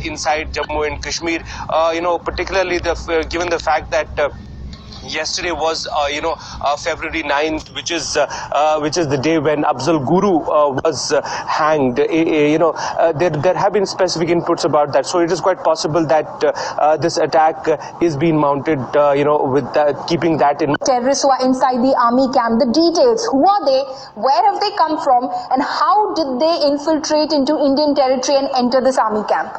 inside Jammu and Kashmir. Particularly given the fact that yesterday was February 9th, which is the day when Afzal Guru was hanged. There have been specific inputs about that, so it is quite possible that this attack is being mounted with keeping that in. Terrorists who are inside the army camp, the details: who are they, where have they come from, and how did they infiltrate into Indian territory and enter this army camp?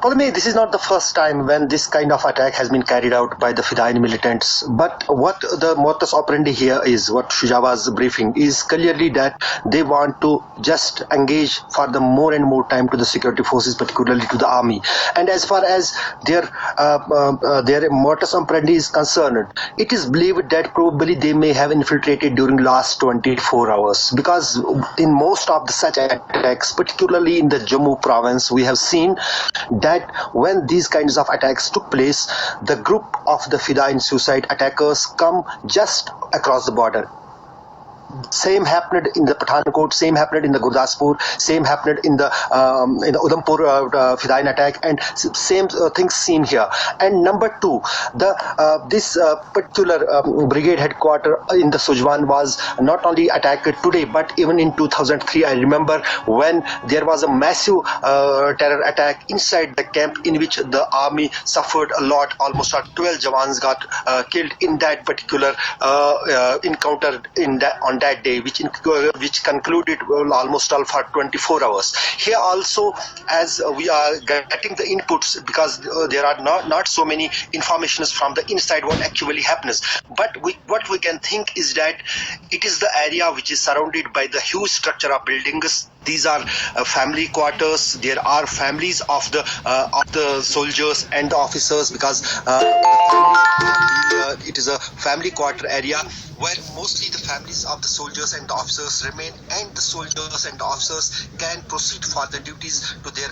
Pulmi, this is not the first time when this kind of attack has been carried out by the Fidayeen militants. But what the modus operandi here is, what Shuja was briefing, is clearly that they want to just engage for the more and more time to the security forces, particularly to the army. And as far as their modus operandi is concerned, it is believed that probably they may have infiltrated during last 24 hours. Because in most of the such attacks, particularly in the Jammu province, we have seen that when these kinds of attacks took place, the group of the Fidayeen suicide attackers come just across the border. Same happened in the Pathankot, same happened in the Gurdaspur, same happened in the Udhampur Fidayeen attack, and same things seen here. And number two, this particular brigade headquarter in the Sujwan was not only attacked today, but even in 2003. I remember when there was a massive terror attack inside the camp, in which the army suffered a lot. Almost 12 Jawans got killed in that particular encounter on that day, which concluded almost all for 24 hours. Here also, as we are getting the inputs, because there are not so many informations from the inside what actually happens, but what we can think is that it is the area which is surrounded by the huge structure of buildings. These are family quarters. There are families of the soldiers and the officers, because it is a family quarter area where mostly the families of the soldiers and the officers remain, and the soldiers and the officers can proceed for the duties to their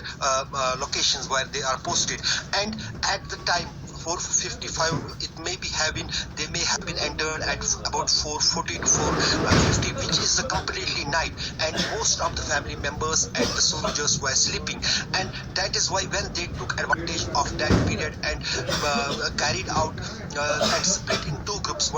locations where they are posted. And at the time 4:55, they may have been entered at about 4:40 to 4:50, which is a completely night, and most of the family members and the soldiers were sleeping. And that is why when they took advantage of that period and carried out and split in two groups,